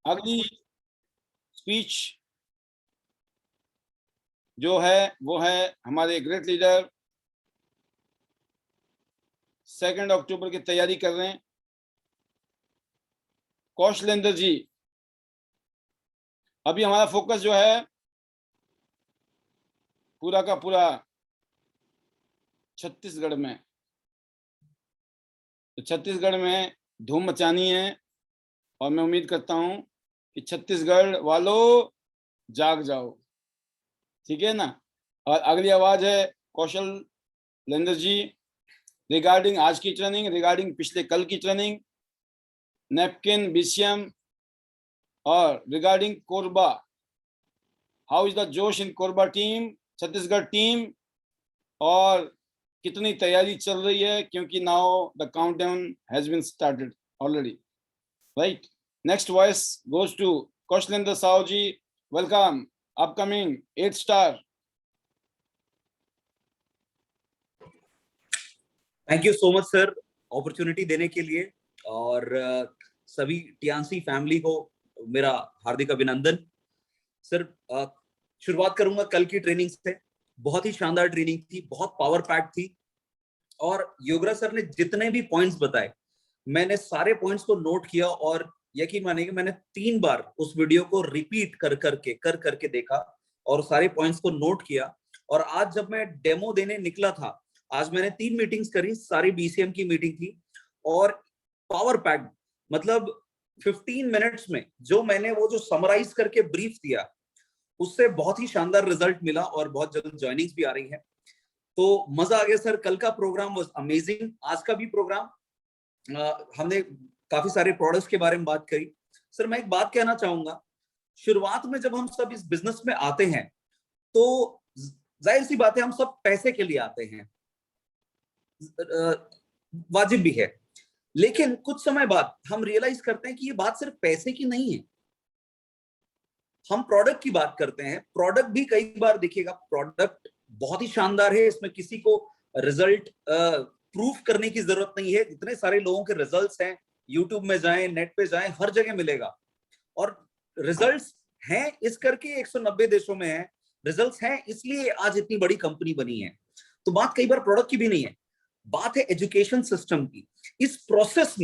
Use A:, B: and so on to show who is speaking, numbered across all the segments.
A: अगली स्पीच जो है वो है हमारे ग्रेट लीडर 2 अक्टूबर की तैयारी कर रहे हैं कौशलेंद्र जी। अभी हमारा फोकस जो है पूरा का पूरा छत्तीसगढ़ में, तो छत्तीसगढ़ में धूम मचानी है और मैं उम्मीद करता हूं कि छत्तीसगढ़ वालों जाग जाओ, ठीक है ना। और अगली आवाज है कौशलेंद्र जी रिगार्डिंग आज की ट्रेनिंग, रिगार्डिंग पिछले कल की ट्रेनिंग, नैपकिन बीसीएम और regarding Korba. How is the जोश in Korba team, Chhattisgarh team, और कितनी तैयारी चल रही है, क्योंकि now the countdown has been started already, right. Next voice goes to Kaushalendra Sahu ji, welcome, upcoming 8 star.
B: Thank you so much sir opportunity देने के लिए, और सभी टियांसी फैमिली को मेरा हार्दिक अभिनंदन। सर शुरुआत करूंगा कल की ट्रेनिंग से। बहुत ही शानदार ट्रेनिंग थी, बहुत पावर पैक थी, और योगराज सर ने जितने भी पॉइंट्स बताए मैंने सारे पॉइंट्स को नोट किया, और यकीन मानिए मैंने 3 बार उस वीडियो को रिपीट कर करके देखा और सारे पॉइंट्स को नोट किया। और आज जब मैं डेमो देने निकला था, आज मैंने 3 मीटिंग्स करी, सारी बीसीएम की मीटिंग थी, और पावर पैक, मतलब 15 मिनट्स में जो मैंने वो जो समराइज करके ब्रीफ दिया, उससे बहुत ही शानदार रिजल्ट मिला, और बहुत जल्द ज्वाइनिंग्स भी आ रही है। तो मजा आ गया सर। कल का प्रोग्राम वाज अमेजिंग। आज का भी प्रोग्राम, हमने काफी सारे प्रोडक्ट्स के बारे में बात करी। सर मैं एक बात कहना चाहूंगा, शुरुआत में जब हम सब इस बिजनेस में आते हैं तो जाहिर सी बात है हम सब पैसे के लिए आते हैं, वाजिब भी है, लेकिन कुछ समय बाद हम रियलाइज करते हैं कि ये बात सिर्फ पैसे की नहीं है। हम प्रोडक्ट की बात करते हैं, प्रोडक्ट भी कई बार देखिएगा प्रोडक्ट बहुत ही शानदार है, इसमें किसी को रिजल्ट प्रूफ करने की जरूरत नहीं है। इतने सारे लोगों के रिजल्ट्स हैं, यूट्यूब में जाएं, नेट पे जाएं, हर जगह मिलेगा। और रिजल्ट्स हैं इस करके 190 देशों में है, रिजल्ट्स हैं इसलिए आज इतनी बड़ी कंपनी बनी है। तो बात कई बार प्रोडक्ट की भी नहीं है, बात है एजुकेशन सिस्टम की। इस प्रोसेस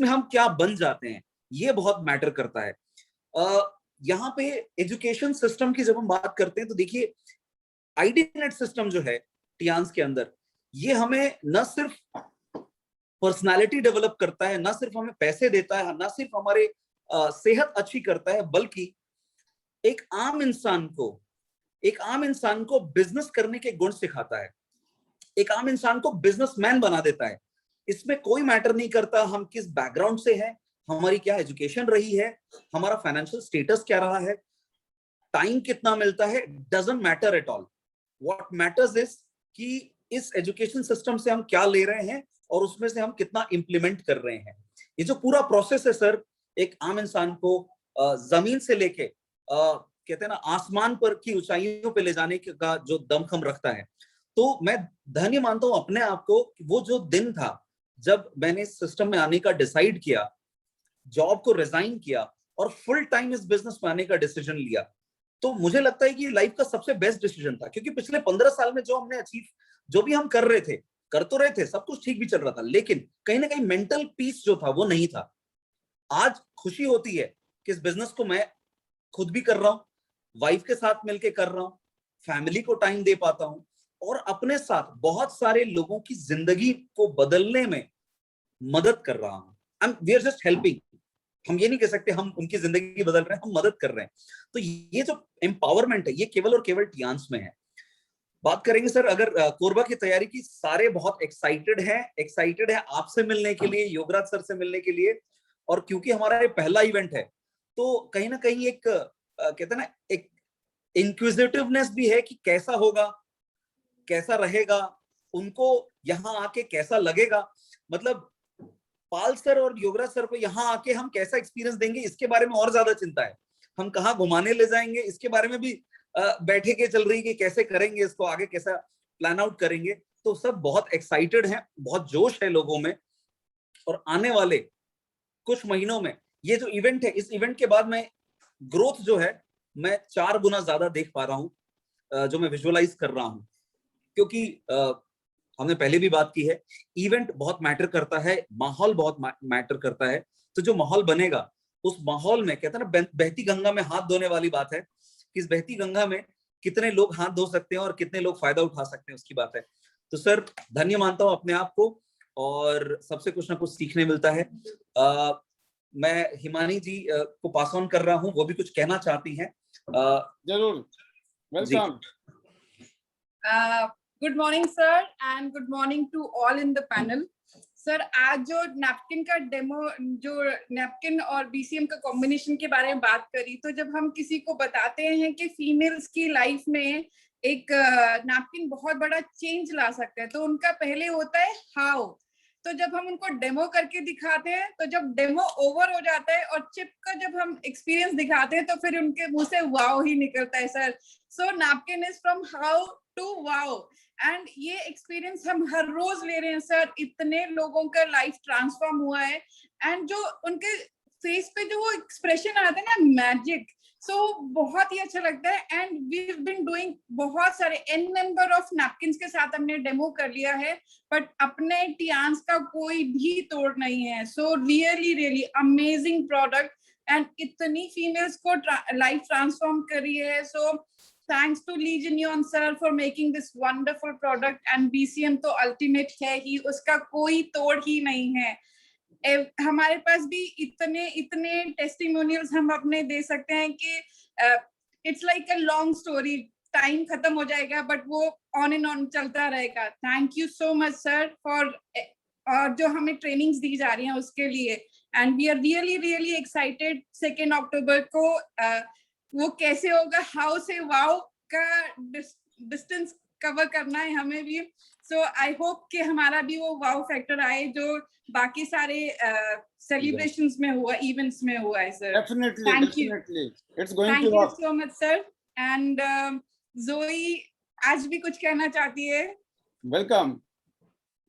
B: में हम क्या बन जाते हैं, ये बहुत मैटर करता है। यहाँ पे एजुकेशन सिस्टम की जब हम बात करते हैं तो देखिए आईडीनेट सिस्टम जो है टियांस के अंदर, ये हमें न सिर्फ पर्सनालिटी डेवलप करता है, न सिर्फ हमें पैसे देता है, न सिर्फ हमारे सेहत अच्छी करता है, बल्कि एक आम इंसान को बिजनेस करने के गुण सिखाता है, एक आम इंसान को बिजनेसमैन बना देता है। इसमें कोई मैटर नहीं करता हम किस बैकग्राउंड से हैं, हमारी क्या एजुकेशन रही है, हमारा फाइनेंशियल स्टेटस क्या रहा है, टाइम कितना मिलता है, doesn't matter at all. What matters is कि इस एजुकेशन सिस्टम से हम क्या ले रहे हैं और उसमें से हम कितना इंप्लीमेंट कर रहे हैं। ये जो पूरा प्रोसेस है सर, एक आम इंसान को जमीन से लेके कहते हैं ना आसमान पर की ऊंचाइयों पे ले जाने का जो दमखम रखता है। तो मैं धन्य मानता हूं अपने आप को, वो जो दिन था जब मैंने इस सिस्टम में आने का डिसाइड किया, जॉब को रिजाइन किया और फुल टाइम इस बिजनेस में आने का डिसीजन लिया, तो मुझे लगता है कि लाइफ का सबसे बेस्ट डिसीजन था। क्योंकि पिछले 15 साल में जो हमने अचीव, जो भी हम कर तो रहे थे, सब कुछ ठीक भी चल रहा था, लेकिन कहीं ना कहीं मेंटल पीस जो था वो नहीं था। आज खुशी होती है कि इस बिजनेस को मैं खुद भी कर रहा हूं, वाइफ के साथ मिलकर कर रहा हूं, फैमिली को टाइम दे पाता हूं, और अपने साथ बहुत सारे लोगों की जिंदगी को बदलने में मदद कर रहा हूं। We are just helping. हम ये नहीं कह सकते हम उनकी जिंदगी बदल रहे हैं, हम मदद कर रहे हैं। तो ये जो एम्पावरमेंट है, ये केवल और केवल टियांस में है। बात करेंगे सर अगर कोरबा की तैयारी की, सारे बहुत एक्साइटेड है आपसे मिलने के लिए, योगराज सर से मिलने के लिए। और क्योंकि हमारा ये पहला इवेंट है, तो कहीं ना कहीं एक कहते हैं ना एक इंक्विजिटिवनेस भी है कि कैसा होगा, कैसा रहेगा, उनको यहाँ आके कैसा लगेगा। मतलब पाल सर और योगराज सर को यहाँ आके हम कैसा एक्सपीरियंस देंगे, इसके बारे में और ज्यादा चिंता है। हम कहाँ घुमाने ले जाएंगे, इसके बारे में भी बैठे के चल रही है कि कैसे करेंगे इसको, आगे कैसा प्लान आउट करेंगे। तो सब बहुत एक्साइटेड हैं, बहुत जोश है लोगों में, और आने वाले कुछ महीनों में ये जो इवेंट है, इस इवेंट के बाद मैं ग्रोथ जो है मैं 4 गुना ज्यादा देख पा रहा हूँ, जो मैं विजुअलाइज कर रहा हूँ। क्योंकि हमने पहले भी बात की है, इवेंट बहुत मैटर करता है, माहौल बहुत मैटर करता है। तो जो माहौल बनेगा, उस माहौल में कहते हैं ना, बहती गंगा में हाथ धोने वाली बात है कि इस बहती गंगा में कितने लोग हाथ धो सकते हैं और कितने लोग फायदा उठा सकते हैं, उसकी बात है। तो सर धन्य मानता हूं अपने आप को, और सबसे कुछ ना कुछ सीखने मिलता है। मैं हिमानी जी को पास ऑन कर रहा हूं, वो भी कुछ कहना चाहती हैं।
A: जरूर, welcome.
C: Good morning sir, and good morning to all in the panel. Sir आज जो नैपकिन का डेमो, जो नैपकिन और बीसीएम का कॉम्बिनेशन के बारे में बात करी, तो जब हम किसी को बताते हैं कि फीमेल्स की लाइफ में एक नैपकिन बहुत बड़ा चेंज ला सकता है, तो उनका पहले होता है हाउ। तो जब हम उनको डेमो करके दिखाते हैं, तो जब डेमो ओवर हो जाता है और चिप का जब हम एक्सपीरियंस दिखाते हैं, तो फिर उनके मुंह से वाओ ही निकलता है sir. So napkin is from how to wow, and ये एक्सपीरियंस हम हर रोज ले रहे हैं सर। इतने लोगों का लाइफ ट्रांसफॉर्म हुआ है, एंड जो उनके फेस पे जो वो एक्सप्रेशन आता है ना, मैजिक, सो बहुत ही अच्छा लगता है। And we have been doing बहुत सारे n नंबर ऑफ नैपकिन्स के साथ हमने डेमो कर लिया है, बट अपने टियान्स का कोई भी तोड़ नहीं है। So really really amazing product, and इतनी फीमेल्स को लाइफ ट्रांसफॉर्म करी है। सो thanks to Lee Jin Yoon sir for making this wonderful product, and BCM तो ultimate है ही, उसका कोई तोड़ ही नहीं है। हमारे पास भी इतने टेस्टिमोनियल्स हम अपने दे सकते हैं कि it's like a long story, time खत्म हो जाएगा बट वो ऑन एंड ऑन चलता रहेगा। Thank you so much sir for, और जो हमें ट्रेनिंग्स दी जा रही हैं उसके लिए, and we are really really excited 2 October को। वो कैसे होगा, हाउ से वाओ का डिस्टेंस कवर करना है हमें भी। सो आई होप कि हमारा भी वो वाओ फैक्टर आए जो बाकी सारे सेलिब्रेशंस में हुआ, इवेंट्स में हुआ है sir.
A: Definitely, definitely it's going to
C: thank you so much sir. And Joy आज भी कुछ कहना चाहती है।
A: Welcome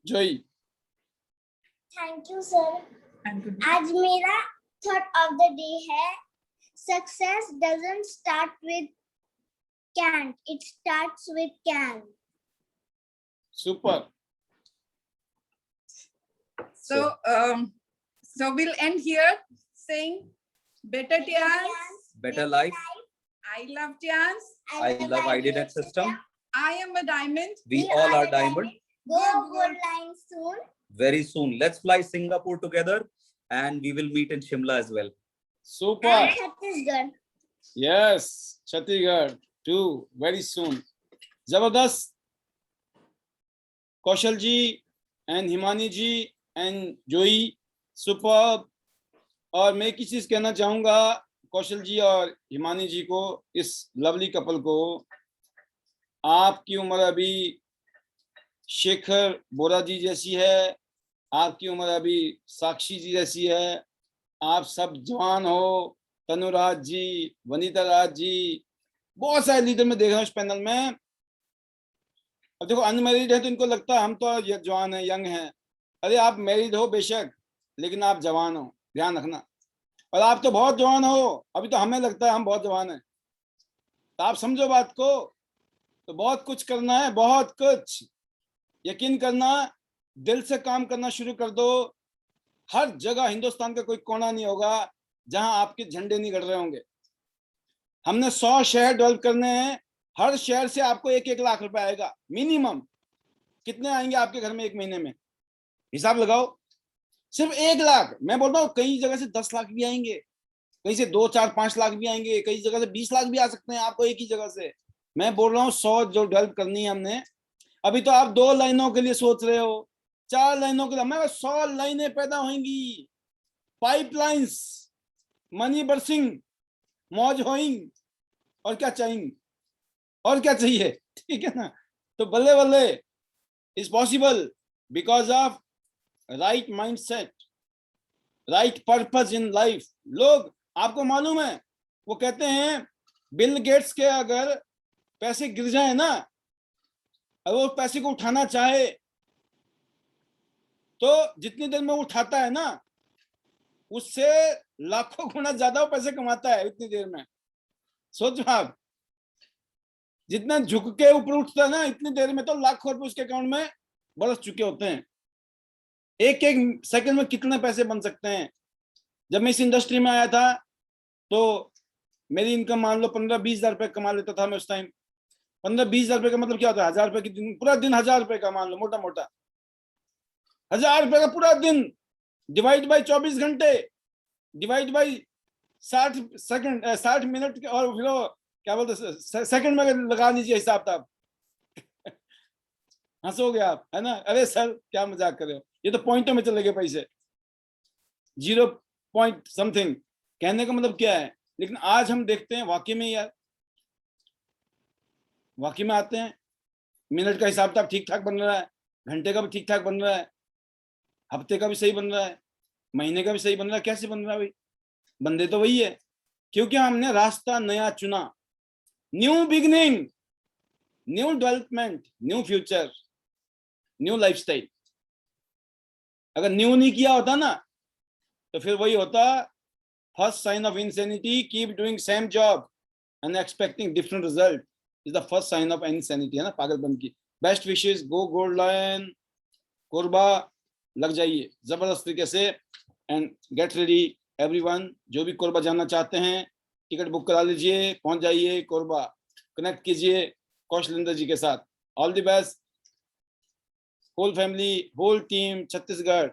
A: Joy.
D: Thank you sir. आज मेरा थॉट ऑफ द डे है, success doesn't start with can't, it starts with can.
A: Super.
C: So we'll end here saying better Tians,
B: better life.
C: I love Tians,
B: I love IDNet system.
C: I am a diamond,
B: We all are diamond.
D: Go gold line soon.
B: Very soon. Let's fly Singapore together, and we will meet in Shimla as well.
A: Super.
D: And Chhattisgarh.
A: Yes, Chhattisgarh too, very soon. Zabardast. Kaushal ji and Himani ji and Joey, superb. और मैं एक ही चीज कहना चाहूंगा कौशल जी और हिमानी जी को, इस lovely couple को, आपकी उम्र अभी शेखर बोरा जी जैसी है, आपकी उम्र अभी साक्षी जी जैसी है, आप सब जवान हो, तनुराज जी, वनीता राज जी, बहुत सारे लीडर में देख रहा हूँ इस पैनल में। अब देखो अनमैरिड है तो इनको लगता है हम तो जवान है, यंग हैं। अरे आप मैरिड हो बेशक, लेकिन आप जवान हो, ध्यान रखना। और आप तो बहुत जवान हो, अभी तो हमें लगता है हम बहुत जवान हैं, तो आप समझो बात को। तो बहुत कुछ करना है, बहुत कुछ, यकीन करना, दिल से काम करना शुरू कर दो। हर जगह हिंदुस्तान का कोई कोना नहीं होगा जहां आपके झंडे नहीं गड़ रहे होंगे। हमने 100 शहर डेवलप करने हैं, हर शहर से आपको 1-1 लाख रुपए आएगा मिनिमम। कितने आएंगे आपके घर में एक महीने में, हिसाब लगाओ। सिर्फ 1 लाख, मैं बोल रहा हूँ कई जगह से 10 लाख भी आएंगे, कहीं से 2, 4, 5 लाख भी आएंगे, कई जगह से 20 लाख भी आ सकते हैं आपको एक ही जगह से। मैं बोल रहा हूँ 100 जो डेवलप करनी है हमने। अभी तो आप 2 लाइनों के लिए सोच रहे हो, 4 लाइनों के लिए, मैं 100 लाइनें पैदा होंगी, पाइपलाइंस, मनी बरसिंग, मौज होइंग, और क्या चाहिए, और क्या चाहिए, ठीक है ना। तो बल्ले बल्ले is possible because of right mindset, right purpose in life. लोग, आपको मालूम है, वो कहते हैं बिल गेट्स के अगर पैसे गिर जाए ना, अगर वो पैसे को उठाना चाहे तो जितनी देर में उठाता है ना, उससे लाखों गुना ज्यादा पैसे कमाता है इतनी देर में। सोचो आप, जितना झुक के ऊपर उठता है ना इतनी देर में तो लाखों रुपए उसके अकाउंट में बरस चुके होते हैं। एक एक सेकंड में कितने पैसे बन सकते हैं। जब मैं इस इंडस्ट्री में आया था तो मेरी इनकम मान लो 15-20 हजार रुपए कमा लेता था मैं उस टाइम। 15-20 हजार रुपए का मतलब क्या होता है? 1000 रुपए की दिन, पूरा दिन 1000 रुपए का मान लो, मोटा मोटा 1000 रुपए का पूरा दिन, डिवाइड बाई 24 घंटे, डिवाइड बाई 60 सेकंड, 60 मिनट, और फिर क्या बोलते सेकंड में लगा लीजिए हिसाब ताब। हंसोगे आप, है ना? अरे सर क्या मजाक कर रहे हो, ये तो पॉइंटों में चले गए पैसे, 0 पॉइंट समथिंग। कहने का मतलब क्या है? लेकिन आज हम देखते हैं वाकई में यार, वाकई में आते हैं, मिनट का हिसाब ताब ठीक ठाक बन रहा है, घंटे का भी ठीक ठाक बन रहा है, हफ्ते का भी सही बन रहा है, महीने का भी सही बन रहा है। कैसे बन रहा है भाई? बंदे तो वही है, क्योंकि हमने रास्ता नया चुना। New beginning, new development, new future, new lifestyle. अगर न्यू नहीं किया होता ना तो फिर वही होता, first sign of insanity, keep doing same job and expecting different result is the first sign of insanity, है ना, पागलपन की। Best wishes, go gold lion, Korba लग जाइए जबरदस्त तरीके से एंड गेट रेडी एवरीवन। जो भी कोरबा जाना चाहते हैं टिकट बुक करा लीजिए, पहुंच जाइए कोरबा, कनेक्ट कीजिए कौशलेंद्र जी के साथ। All the best, whole family, whole team Chhattisgarh.